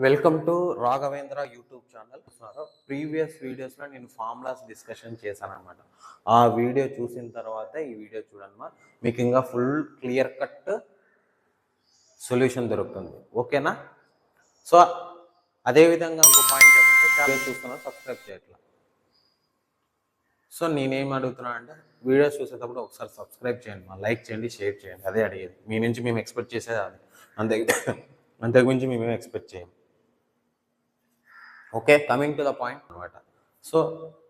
Welcome to Raghavendra YouTube channel. Previous వీడియోస్లో నేను formulas discussion చేశాను అనమాట. ఆ వీడియో చూసిన తర్వాత ఈ వీడియో చూడమ్మా, మీకు ఇంకా ఫుల్ క్లియర్ కట్ సొల్యూషన్ దొరుకుతుంది. ఓకేనా? సో అదేవిధంగా ఇంకో పాయింట్ ఏమంటే, వీడియో చూస్తున్నా సబ్స్క్రైబ్ చేయట్లా. సో నేనేం అడుగుతున్నా అంటే, వీడియోస్ చూసేటప్పుడు ఒకసారి సబ్స్క్రైబ్ చేయండి, లైక్ చేయండి, షేర్ చేయండి. అదే అడిగేది. మీ నుంచి మేము ఎక్స్పెక్ట్ చేసేది అది. అంతకుమించి మేమేం ఎక్స్పెక్ట్ చేయం. Okay, coming to the point అనమాట. సో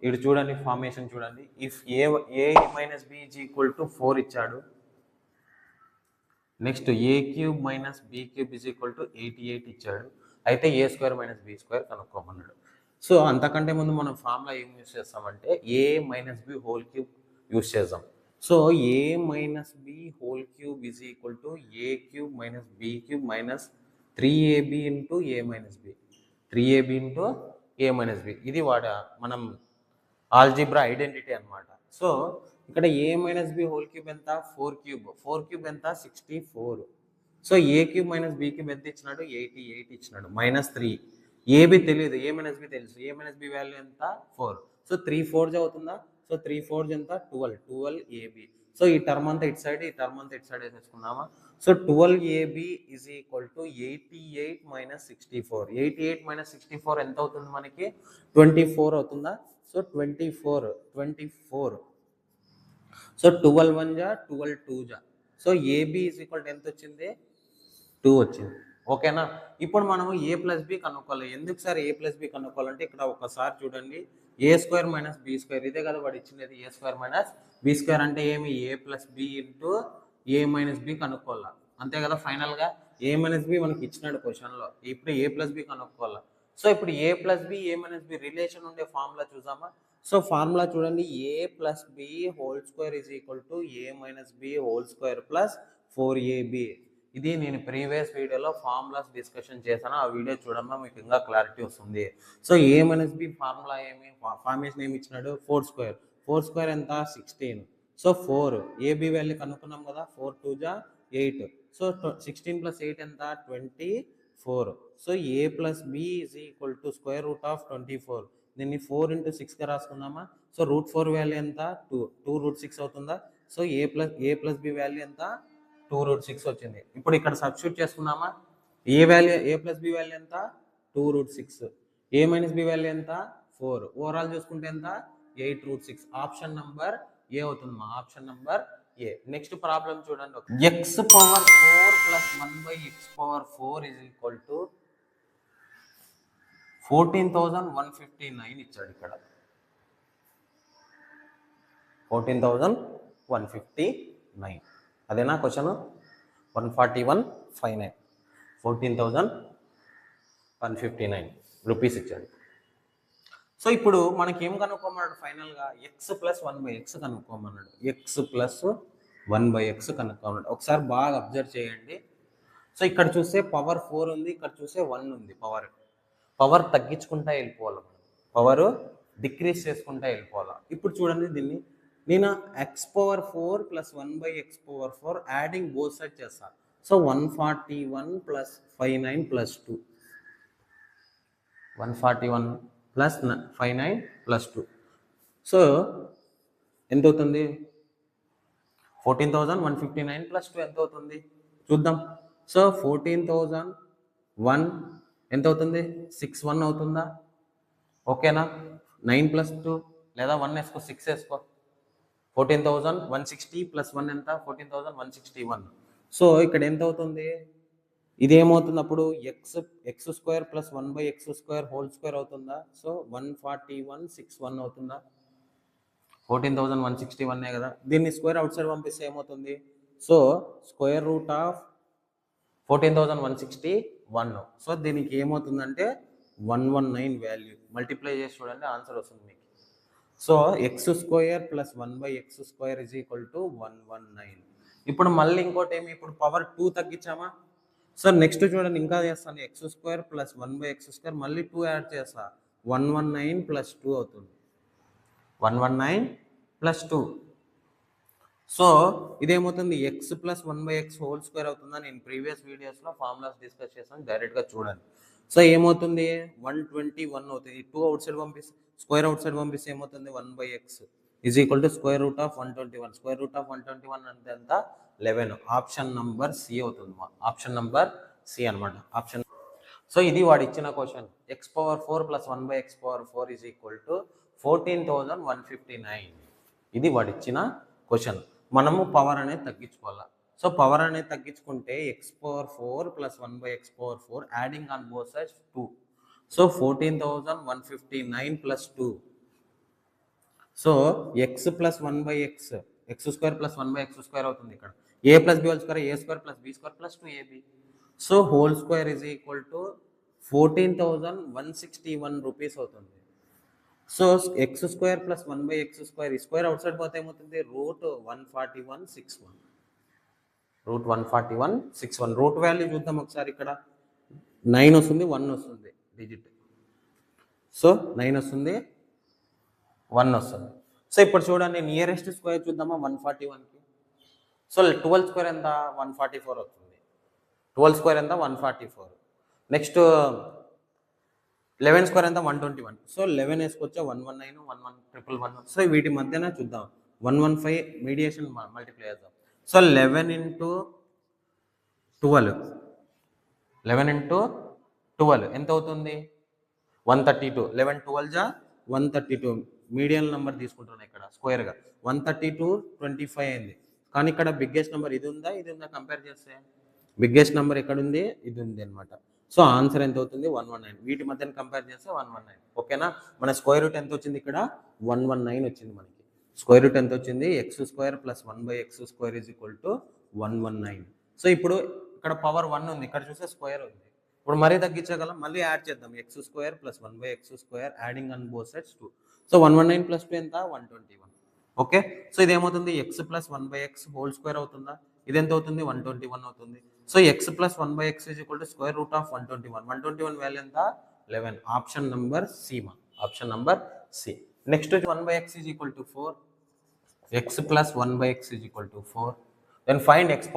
ఇటు చూడండి, ఫార్మేషన్ చూడండి. If A minus b is equal to 4 ఇచ్చాడు. Next a cube minus b cube is equal to 88 ఇచ్చాడు. అయితే a square minus b square కనుక్కోమన్నాడు. సో అంతకంటే ముందు మనం ఫార్ములా ఏం యూజ్ చేస్తామంటే a minus b whole cube use చేద్దాం. So a minus b whole cube is equal to a cube minus b cube minus 3ab into A minus B, 3ab into A minus B. ఇది మనం algebra identity అనమాట. So ఇక్కడ ఏ minus b whole cube ఎంత? 4 cube ఎంత? 64. So a cube minus b cube ఎంత ఇచ్చినాడు? 88 ఇచ్చినాడు. -3. AB తెలియదు, ఏ మైనస్ బి తెలుసు. ఏ మైనస్ బి వాల్యూ ఎంత? 4. సో 3 4 అవుతుందా? సో 3 4 ఎంత? 12 ఏబి. సో ఈ టర్మ్ అంతా ఇటు సైడ్, ఈ టర్మ్ అంతా ఇటు సైడ్ వేసేసుకుందామా? So 12ab is equal to 88 minus 64. 88 minus 64 ఎంత అవుతుంది మనకి? 24 అవుతుందా? సో 24. సో 12 1 జా, 12 2 జా. So AB is equal to ఎంత వచ్చింది? 2 వచ్చింది. ఓకేనా? ఇప్పుడు మనము ఏ ప్లస్ బి కనుక్కోవాలి. ఎందుకు సార్ ఏ ప్లస్ బి కనుక్కోవాలంటే, ఇక్కడ ఒకసారి చూడండి, ఏ స్క్వేర్ మైనస్ బి స్క్వేర్, ఇదే కదా వాడు ఇచ్చినది. ఏ స్క్వేర్ మైనస్ బి స్క్వేర్ అంటే ఏమి? ఏ ప్లస్ బి ఇంటూ ఏ మైనస్ బి కనుక్కోవాలా, అంతే కదా. ఫైనల్గా ఏ మైనస్ బి మనకి ఇచ్చినాడు క్వశ్చన్లో. ఇప్పుడు ఏ ప్లస్ బి కనుక్కోవాలా. సో ఇప్పుడు a plus b a minus b relation ఉండే ఫార్ములా చూసామా? సో ఫార్ములా చూడండి, a plus b whole square is equal to a minus b whole square plus 4ab. ఇది నేను ప్రీవియస్ వీడియోలో ఫార్ములాస్ డిస్కషన్ చేశాను. ఆ వీడియో చూడమ్మా, మీకు ఇంకా క్లారిటీ వస్తుంది. So a minus B formula ఏమి, ఫార్మేషన్ ఏమి ఇచ్చినాడు? 4 స్క్వేర్ ఎంత? 16. సో 4 ఏబి వాల్యూ కనుక్కున్నాం కదా. 4 2 జా 8. సో 16 ప్లస్ 8 ఎంత? 24. So A plus B is equal to square root of 24. దీన్ని 4 ఇంటూ 6గా రాసుకుందామా? సో √4 వాల్యూ ఎంత? 2 √6 అవుతుందా? So A plus B value ఎంత? 2 √6 వచ్చింది. ఇప్పుడు ఇక్కడ సబ్స్టిట్యూట్ చేసుకుందామా? ఏ ప్లస్ బి వాల్యూ ఎంత? 2 √6. ఏ మైనస్ బి వాల్యూ ఎంత? 4. ఓవరాల్ చూసుకుంటే ఎంత? 8 √6. ఆప్షన్ నంబర్ ఏ అవుతుంది. ఆప్షన్ నంబర్ ఏ. నెక్స్ట్ ప్రాబ్లం చూడండి. x power 4 plus 1/x power 4 is equal to 14,159 ఇచ్చాడు. ఇక్కడ 14,159. అదేనా క్వశ్చన్? 14159, 14,159 రూపీస్ ఇచ్చాడు. సో ఇప్పుడు మనకి ఏం కనుక్కోమన్నాడు? ఫైనల్గా ఎక్స్ ప్లస్ 1/x కనుక్కోమన్నాడు. ఎక్స్ ప్లస్ 1/x కనుక్కోమన్నాడు. ఒకసారి బాగా అబ్జర్వ్ చేయండి. సో ఇక్కడ చూస్తే పవర్ 4 ఉంది, ఇక్కడ చూస్తే 1 ఉంది. పవర్ తగ్గించుకుంటా వెళ్ళిపోవాలి, పవర్ డిక్రీజ్ చేసుకుంటా వెళ్ళిపోవాలి. ఇప్పుడు చూడండి, దీన్ని నేను x power 4 plus 1/x power 4 adding both side చేస్తాను. So 141 plus 59 plus 2, 141 plus 59 plus 2. So ఎంత అవుతుంది? 14,159 ప్లస్ 2 ఎంత అవుతుంది చూద్దాం. సో 14,001 ఎంత అవుతుంది? 61 అవుతుందా? ఓకేనా? 9 ప్లస్ 2 లేదా 1 వేసుకో, 6 వేసుకో. 14,160 ప్లస్ 1 ఎంత? 14,161. సో ఇక్కడ ఎంత అవుతుంది? ఇదేమవుతుంది అప్పుడు? X square plus 1/x square whole square అవుతుందా? సో 14161 అవుతుందా? 14,161 కదా. దీన్ని స్క్వేర్ అవుట్ సైడ్ పంపిస్తే ఏమవుతుంది? So square root of 14,161. So దీనికి ఏమవుతుందంటే 119 వాల్యూ. మల్టిప్లై చేసి చూడండి, ఆన్సర్ వస్తుంది మీకు. So X square plus 1/x square is equal to 119. ఇప్పుడు మళ్ళీ ఇంకోటి ఏమి? ఇప్పుడు పవర్ 2 తగ్గించామా? సో నెక్స్ట్ చూడండి, ఇంకా చేస్తాను. X square plus 1/x square మళ్ళీ 2 యాడ్ చేస్తా. 119 ప్లస్ 2 అవుతుంది. 119 ప్లస్ 2. సో ఇదేమవుతుంది x plus 1/x whole square అవుతుందా? నేను ప్రీవియస్ వీడియోస్లో ఫార్ములాస్ డిస్కస్ చేస్తాను, డైరెక్ట్గా చూడండి. సో ఏమవుతుంది 121 అవుతుంది. 2 అవుట్ సైడ్ పంపిస్తే స్క్వేర్ అవుట్ సైడ్ పంపిస్తే ఏమవుతుంది 1/x is equal to square root of 121. Square root of 121 అంటే ఎంత 11. ఆప్షన్ నంబర్ సి అవుతుంది. ఆప్షన్ నంబర్ సి అనమాట. ఆప్షన్. సో ఇది వాడు ఇచ్చిన question. x⁴ plus 1/x⁴ is equal to 14,159. ఇది వాడు ఇచ్చిన క్వశ్చన్. మనము పవర్ అనేది తగ్గించుకోవాలి. సో పవర్ అనేది తగ్గించుకుంటే x⁴ plus 1/x⁴ adding on both sides 2. So 14,159 plus 2. So x plus 1/x x² plus 1/x² అవుతుంది. ఇక్కడ a plus b whole square a² plus b² plus 2ab. So whole square is equal to 14,161 rupees అవుతుంది. So x² plus 1/x², ఈ square out side పోతే ఏమవుతుంది √14161. √14161. Root value చూద్దాం ఒకసారి. ఇక్కడ 9 వస్తుంది, 1 వస్తుంది డిజిట్. సో 9 వస్తుంది, 1 వస్తుంది. సో ఇప్పుడు చూడండి నియరెస్ట్ స్క్వేర్ చూద్దామా 141కి. సో 12 స్క్వేర్ ఎంత 144 అవుతుంది. 12 స్క్వేర్ ఎంత 144. నెక్స్ట్ 11 స్క్వేర్ ఎంత 121. సో 11 వేసుకొచ్చా 119, 111, సో వీటి మధ్యన చూద్దాం 115 మీడియేషన్ మల్టిప్లై చేద్దాం. సో 11 ఇంటూ 12 ఎంత అవుతుంది 132. 11 12 జా 132. మీడియం నెంబర్ తీసుకుంటున్నాను ఇక్కడ స్క్వేర్గా. 132 25 అయింది. కానీ ఇక్కడ బిగ్గెస్ట్ నెంబర్ ఇది ఉందా కంపేర్ చేస్తే బిగ్గెస్ట్ నెంబర్ ఎక్కడ ఉంది, ఇది ఉంది అనమాట. సో ఆన్సర్ ఎంత అవుతుంది 119. వీటి మధ్యన కంపేర్ చేస్తే 119. ఓకేనా. మన స్క్వేర్ రూట్ ఎంత వచ్చింది ఇక్కడ 119 వచ్చింది. మనకి స్క్వేర్ రూట్ ఎంత వచ్చింది x² plus 1/x² is equal to 119. So ఇప్పుడు ఇక్కడ పవర్ 1 ఉంది, ఇక్కడ చూస్తే స్క్వేర్ ఉంది. ఇప్పుడు మరీ తగ్గించగలం, మళ్ళీ యాడ్ చేద్దాం x² plus 1/x² adding on both sides 2. So 119 plus 2 ఎంత 121. ఓకే. సో ఇదేమవుతుంది x plus 1/x whole square అవుతుందా? ఇది ఎంత అవుతుంది 121 అవుతుంది. So x plus 1/x is equal to square root of 121. 121 value ఎంత 11. Option number c. Option number c. Next 1/x is equal to 4. x plus 1/x is equal to 4. Then find x⁴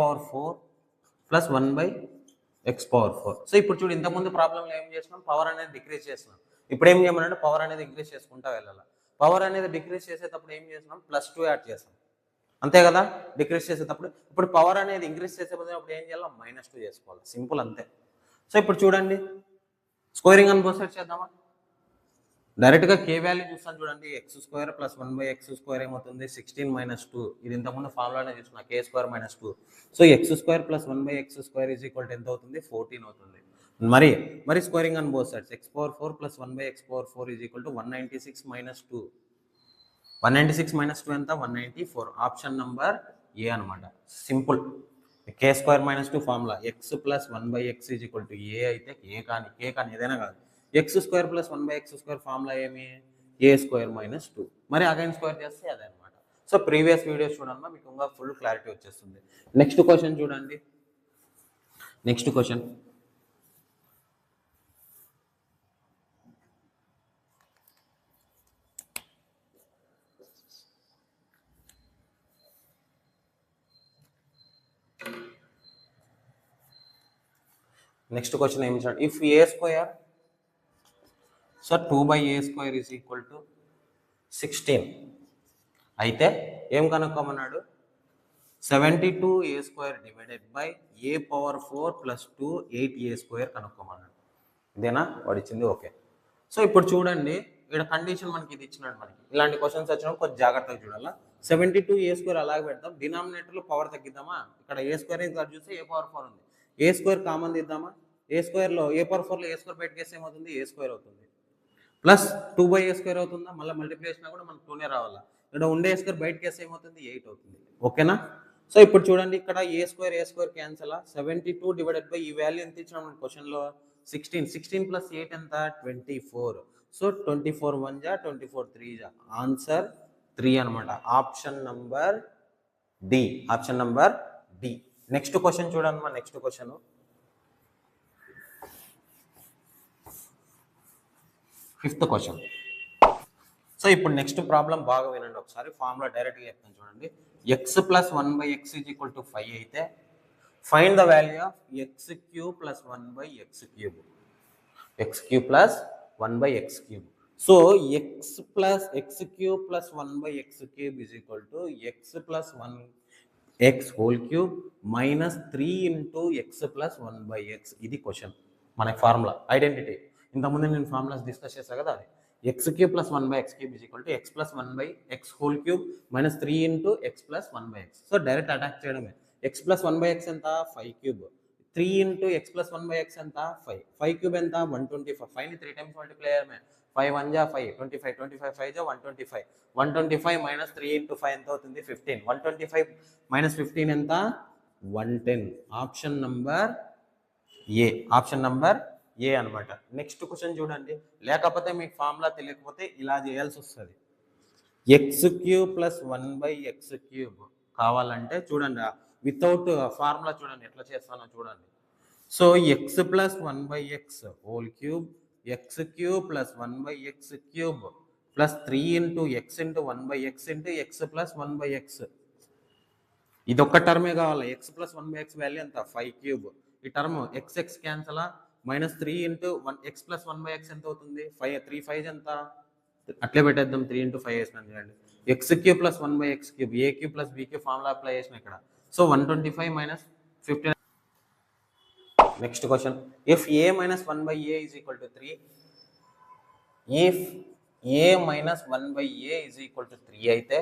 plus 1/x⁴. So ఇప్పుడు చూడు ఇంతకుముందు ప్రాబ్లంలో ఏం చేసినాం, power అనేది decrease చేస్తున్నాం. ఇప్పుడు ఏం చేయమన్నాడు, పవర్ అనేది ఇంక్రీజ్ చేసుకుంటా వెళ్ళాలి. పవర్ అనేది డిక్రీజ్ చేసేటప్పుడు ఏం చేస్తున్నాం +2 యాడ్ చేస్తాం, అంతే కదా. డిక్రీజ్ చేసేటప్పుడు ఇప్పుడు పవర్ అనేది ఇంక్రీజ్ చేసేటప్పుడు ఏం చేయాలి -2 చేసుకోవాలి. సింపుల్ అంతే. సో ఇప్పుడు చూడండి స్క్వేరింగ్ అని బోత్ సైడ్స్ చేద్దామా. డైరెక్ట్గా కే వాల్యూ చూస్తాను చూడండి. x² ప్లస్ 1/x² ఏమవుతుంది 16 - 2. ఇది ఇంతకుముందు ఫార్ములానే చూస్తున్నా k² - 2. So x² plus 1/x² is equal to ఎంత అవుతుంది 14 అవుతుంది. మరి squaring on both sides x⁴ plus 1/x⁴ is equal to 196 - 2. 196 - 2 ఎంత 194. ఆప్షన్ నంబర్ ఏ అనమాట. Simple. k² - 2 formula x plus 1/x is equal to a అయితే k కానీ ఏదైనా కాదు. x² ప్లస్ 1/x² ఫార్ములా ఏమి a² - 2. మరి అగైన్ స్క్వేర్ చేస్తే అదే అనమాట. సో ప్రీవియస్ వీడియోస్ చూడమ్మా, మీకు ఇంకా ఫుల్ క్లారిటీ వచ్చేస్తుంది. నెక్స్ట్ క్వశ్చన్ చూడండి. నెక్స్ట్ క్వశ్చన్ ఏమి ఇచ్చాడు. If a², so 2/a² is equal to 16 అయితే ఏం కనుక్కోమన్నాడు 72a² divided by a⁴ plus 2 8a² కనుక్కోమన్నాడు. ఇదేనా వాడు ఇచ్చింది. ఓకే. సో ఇప్పుడు చూడండి ఇక్కడ కండిషన్ మనకి ఇది ఇచ్చినాడు. మనకి ఇలాంటి క్వశ్చన్స్ వచ్చినప్పుడు కొంచెం జాగ్రత్తగా చూడాలా. 72a² అలాగే పెడతాం. డినామినేటర్లో పవర్ తగ్గిద్దామా. ఇక్కడ a² ఇక్కడ చూస్తే a⁴ ఉంది. a² common తీద్దామా. a²లో a⁴లో a² బయటకి వేస్తే ఏమవుతుంది a² అవుతుంది. ప్లస్ 2/a² అవుతుందా. మళ్ళీ మల్టిప్లికేషన్ కూడా మనకు 2నే రావాలా. ఇక్కడ ఉండే a² బయటకి వేస్తే ఏమవుతుంది 8 అవుతుంది. ఓకేనా. సో ఇప్పుడు చూడండి ఇక్కడ a² క్యాన్సల్. 72 డివైడెడ్ బై ఈ వాల్యూ ఎంత ఇచ్చినాం మన క్వశ్చన్లో 16 ప్లస్ 8 ఎంత 24. సో 24 1 జా 24 3 జా ఆన్సర్ 3 అనమాట. Option number d. Option number d. Next question చూడండి. Next question fifth question. So ఇప్పుడు నెక్స్ట్ ప్రాబ్లం బాగా వినండి ఒకసారి. ఫార్ములా డైరెక్ట్గా చెప్తాను చూడండి. X plus 1/x is equal to 5 అయితే find the value of x cube plus 1/x cube. X cube plus 1/x cube. So x plus x cube plus 1/x cube is equal to x plus 1x whole cube minus 3 into X plus 1/x. ఇది question మనకి formula identity. ఇంతకుముందు నేను formulas discuss చేశాను కదా, అది X cube plus 1/x cube is equal to x plus 1/x whole cube minus 3 into X plus 1/x. So direct attack చేయడమే. X plus 1/x ఎంత 5 cube, 3 into X plus 1/x ఎంత 5, 5 cube ఎంత 125. 5ని 3 times multiply చేయడమే. 5 1 జా 5, 25, 25 5 జా 125. 125 minus 3 into 5 ఎంత అవుతుంది 15. 125 మైనస్ 15 ఎంత 110. Option number A. Option number a అనమాట. నెక్స్ట్ క్వశ్చన్ చూడండి. లేకపోతే మీకు ఫార్ములా తెలియకపోతే ఇలా చేయాల్సి వస్తుంది. X cube plus 1/x cube కావాలంటే చూడండి, వితౌట్ ఫార్ములా చూడండి ఎట్లా చేస్తానో చూడండి. So x plus 1/x whole cube x cube plus 1/x cube plus 3 into X into 1/x into X plus 1/x. ఇది ఒక్క టర్మే కావాలి. ఎక్స్ ప్లస్ 1/x వాల్యూ ఎంత 5 క్యూబ్. ఈ term X X cancel, minus 3 into X plus 1/x ఎంత అవుతుంది 5, 3 5 ఎంత అట్లే పెట్టేద్దాం. 3 ఇంటూ 5 వేసినాం చూడండి. X cube plus 1/x cube A cube plus B cube formula apply చేసిన ఇక్కడ. So 125 minus 15. Next question. If A minus 1/a is equal to 3, if A minus 1/a is equal to 3 అయితే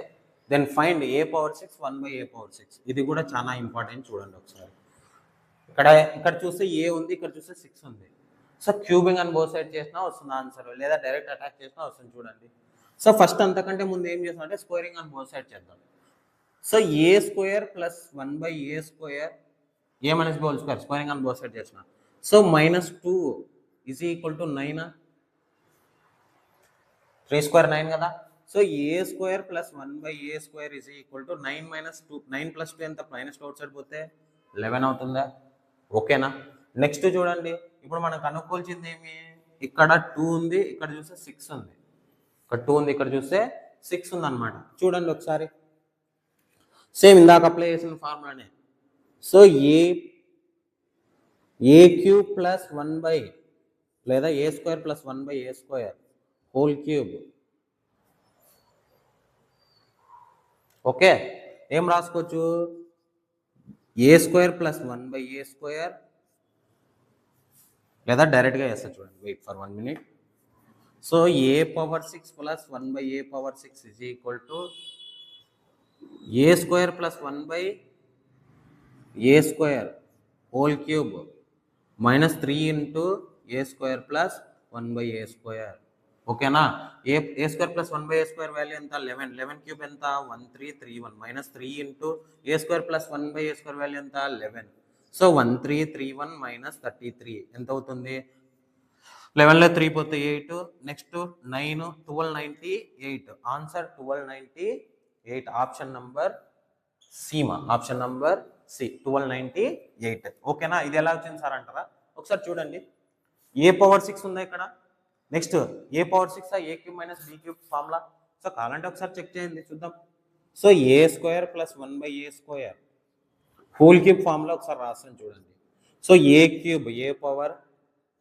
then find a power 6 1/a power 6. ఇది కూడా చాలా important చూడండి ఒకసారి. ఇక్కడ చూస్తే ఏ ఉంది, ఇక్కడ చూస్తే 6 ఉంది. సో క్యూబింగ్ అని బోత్ సైడ్ చేసినా వస్తుంది ఆన్సర్, లేదా డైరెక్ట్ అటాక్ చేసినా వస్తుంది చూడండి. సో ఫస్ట్ అంతకంటే ముందు ఏం చేస్తాం అంటే స్క్వేరింగ్ అని బోత్ సైడ్ చేద్దాం. So a square plus 1/a square a minus b whole square squaring అని బోత్ సైడ్ చేసిన. So minus 2 is equal to 9. 3 square 9 కదా. So a square plus 1/a square is equal to 9 minus 2. 9 plus 2 ఎంత minus 2 out side పోతే 11 అవుతుందా. ఓకేనా. Next చూడండి, ఇప్పుడు మనం కనుక్కోవాల్సింది ఏమి, ఇక్కడ 2 ఉంది, ఇక్కడ చూస్తే 6 ఉంది. ఇక్కడ 2 ఉంది, ఇక్కడ చూస్తే 6 ఉంది అనమాట. చూడండి ఒకసారి సేమ్ ఇందాక అప్లై చేసిన ఫార్ములానే. సో ఏ క్యూబ్ ప్లస్ 1 లేదా a square plus 1/a square whole cube. Okay, ఏం రాసుకోవచ్చు, ఏ స్క్వేర్ ప్లస్ 1/a స్క్వేర్, లేదా డైరెక్ట్గా వేస్తా చూడండి. Wait for 1 minute. So a power 6 plus 1/a power 6 is equal to a square plus 1/a square whole cube minus 3 into a square plus 1/a square. ఓకేనా. A square plus 1/a square value ఎంత 11. 11 cube ఎంత 1331 minus 3 into a square plus 1/a square value ఎంత 11. So 1331 minus 33 ఎంత అవుతుంది. 11లో 3 పోతే 8, next 9, 1298. Answer 1298. Option number c మా. Option number c 1298. ఓకేనా. ఇది ఎలా వచ్చింది సార్ అంటారా, ఒకసారి చూడండి. ఏ పవర్ 6 ఉందా ఇక్కడ. Next a power 6 a cube minus b cube formula. So కావాలంటే ఒకసారి చెక్ చేయండి చూద్దాం. So a square plus 1/a square whole cube formula ఒకసారి రాస్తాను చూడండి. So a cube a power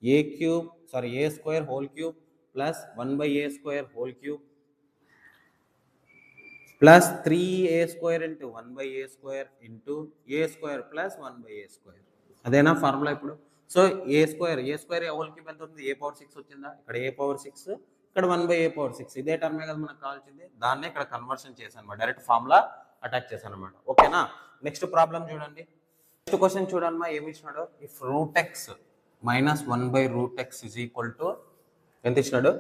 a cube sorry a square whole cube plus 1/a square whole cube plus 3a square into 1/a square into a square plus 1/a square. అదేనా formula ఇప్పుడు. So a square whole cube ఎంత అవుతుంది, ఏ power 6 వచ్చిందా. ఇక్కడ ఏ power 6, ఇక్కడ 1/a power 6. ఇదే టర్మే కదా మనకు కావాల్సింది. దాన్నే ఇక్కడ కన్వర్షన్ చేశాను అనమాట, డైరెక్ట్ ఫార్ములా అటాక్ చేశాను అనమాట. ఓకేనా. నెక్స్ట్ ప్రాబ్లం చూడండి. నెక్స్ట్ క్వశ్చన్ చూడమ్మా ఏమి ఇచ్చినాడు. If √x minus 1/√x is equal to ఎంత ఇచ్చినాడు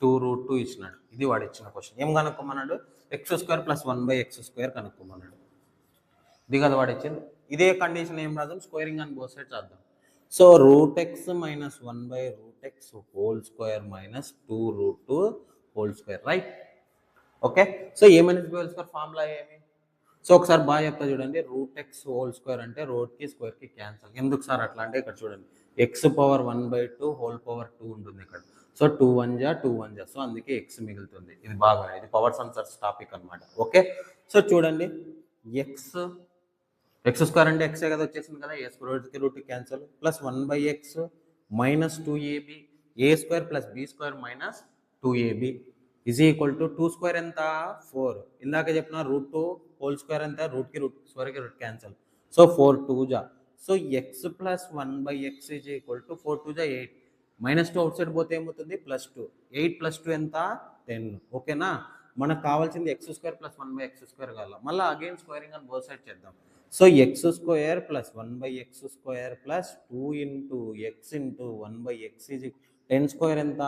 2√2 ఇచ్చినాడు. ఇది వాడు ఇచ్చిన క్వశ్చన్. ఏం కనుక్కోమన్నాడు, x² ప్లస్ 1/x² కనుక్కోమన్నాడు. ఇది కదా వాడు ఇచ్చింది. ఇదే కండిషన్ ఏం రాదు, స్క్వేరింగ్ అని బోత్ సైడ్ చేద్దాం. So √x minus 1/√x whole square minus 2√2 whole square, right. Okay. So a minus b whole square formula ఏమి. సో ఒకసారి బాగా చెప్తా చూడండి. √x హోల్ స్క్వేర్ అంటే రోడ్కి స్క్వేర్కి క్యాన్సల్. ఎందుకు సార్ అట్లా అంటే ఇక్కడ చూడండి x పవర్ 1/2 హోల్ పవర్ 2 ఉంటుంది ఇక్కడ. సో 2 1 జా 2 1 జా. సో అందుకే x మిగులుతుంది. ఇది బాగా ఇది పవర్ ఆన్సర్స్ టాపిక్ అనమాట. ఓకే. సో చూడండి ఎక్స్ స్క్వేర్ అంటే ఎక్సే కదా వచ్చేసింది కదా, ఏ స్క్వేర్కి root cancel, plus 1/x minus 2ab a square plus b square minus 2ab is equal to 2 square ఎంత 4. ఇందాక చెప్పిన రూట్ హోల్ స్క్వేర్ ఎంత, రూట్కి రూట్ స్క్వేర్కి రూట్ క్యాన్సల్. సో 4 2 జా, so x plus 1/x is equal to 4 2 జా 8, minus 2 out side పోతే ఏమవుతుంది ప్లస్ 2, 8 ప్లస్ 2 ఎంత 10. ఓకేనా, మనకు కావాల్సింది X square plus 1/x square కావాలి. మళ్ళీ అగైన్ స్క్వేరింగ్ అని బోత్ సైడ్ చేద్దాం. So X square plus 1/x square plus 2 into X into 1/x is 10 square ఎంత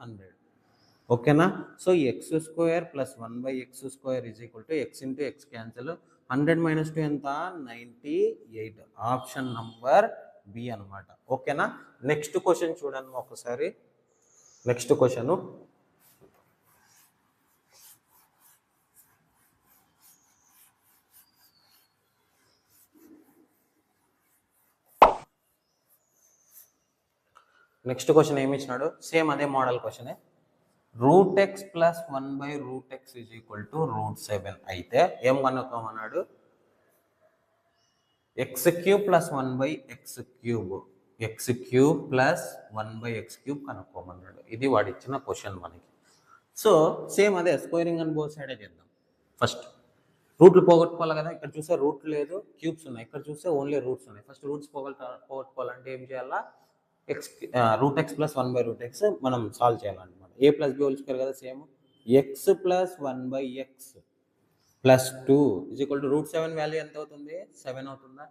100. ఓకేనా, so X square plus 1/x square is equal to X into X cancel, 100 minus 2 ఎంత 98. Option number B అనమాట. ఓకేనా, next question చూడండి ఒకసారి. Next question ఏమి ఇచ్చినాడు, same అదే మోడల్ క్వశ్చనే. √x plus 1/√x is equal to √7 అయితే ఏం కనుక్కోమన్నాడు, x³ plus 1/x³ x³ plus 1/x³ కనుక్కోమన్నాడు. ఇది వాడు ఇచ్చిన క్వశ్చన్ మనకి. సో సేమ్ అదే స్క్వేరింగ్ అని బోత్ సైడే చేద్దాం. ఫస్ట్ రూట్లు పోగొట్టుకోవాలి కదా, ఇక్కడ చూస్తే రూట్ లేదు క్యూబ్స్ ఉన్నాయి, ఇక్కడ చూస్తే ఓన్లీ రూట్స్ ఉన్నాయి. ఫస్ట్ రూట్స్ పోగొట్టుకోవాలంటే ఏం చేయాలా, √x ప్లస్ 1/√x మనం సాల్వ్ చేయాలన్నమాట. a plus b whole square కదా same, x plus 1/x plus 2 is equal to √7 value ఎంత అవుతుంది 7 అవుతుందా,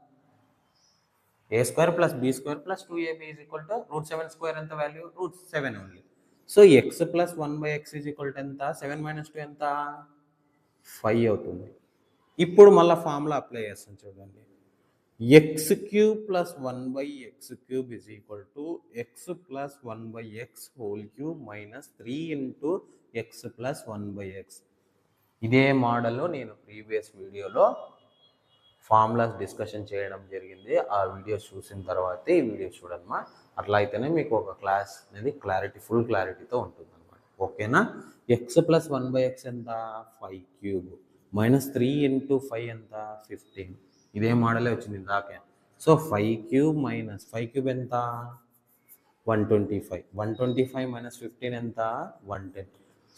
a square plus b square plus 2ab is equal to √7 square ఎంత value √7 only. So x plus 1/x is equal to ఎంత 7 minus 2 ఎంత 5 అవుతుంది. ఇప్పుడు మళ్ళీ ఫార్ములా అప్లై చేస్తాం చూడండి, x³ plus 1/x³ is equal to x plus 1/x whole cube minus 3 into x plus 1/x. ఇదే model నేను ప్రీవియస్ వీడియోలో ఫార్ములాస్ డిస్కషన్ చేయడం జరిగింది. ఆ వీడియోస్ చూసిన తర్వాత ఈ వీడియో చూడమ్మా, అట్లా అయితేనే మీకు ఒక క్లాస్ అనేది ఫుల్ క్లారిటీతో ఉంటుంది అనమాట. ఓకేనా, x ప్లస్ 1/x ఎంత 5³ మైనస్ 3 ఇంటూ 5 ఎంత 15. ఇదే మోడలే వచ్చింది ఇందాకే. సో 5³ మైనస్ 5³ ఎంత 125, 125 మైనస్ 15 ఎంత 110.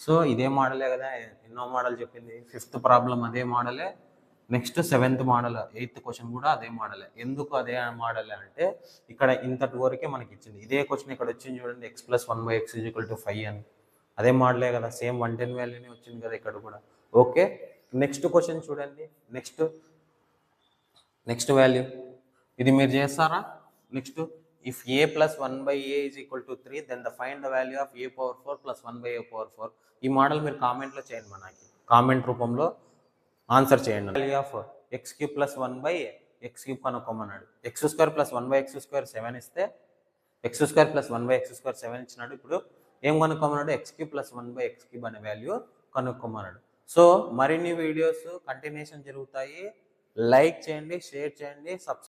సో ఇదే మోడలే కదా, ఎన్నో మోడల్ చెప్పింది, 5th ప్రాబ్లం అదే మోడలే, next 7th model 8th question కూడా అదే మోడలే. ఎందుకు అదే మోడలే అంటే ఇక్కడ ఇంతటి వరకే మనకి ఇచ్చింది. ఇదే క్వశ్చన్ ఇక్కడ వచ్చింది చూడండి, x plus 1/x is equal to 5 అని, అదే మోడలే కదా, సేమ్ 110 వాల్యూనే వచ్చింది కదా ఇక్కడ కూడా. ఓకే, నెక్స్ట్ క్వశ్చన్ చూడండి. నెక్స్ట్ వాల్యూ ఇది మీరు చేస్తారా. Next if a plus 1/a is equal to 3 then the find the value of a⁴ plus 1/a⁴. ఈ మోడల్ మీరు కామెంట్లో చేయండి, మనకి కామెంట్ రూపంలో ఆన్సర్ చేయండి. Value of x³ plus 1/x³ కనుక్కోమన్నాడు. x² plus 1/x² 7 ఇస్తే x² ప్లస్ 1/x² 7 ఇచ్చినాడు. ఇప్పుడు ఏం కనుక్కోమన్నాడు, x³ ప్లస్ 1/x³ అనే వాల్యూ కనుక్కోమన్నాడు. సో మరిన్ని వీడియోస్ కంటిన్యూషన్ జరుగుతాయి. లైక్ చేయండి, షేర్ చేయండి, సబ్స్క్రైబ్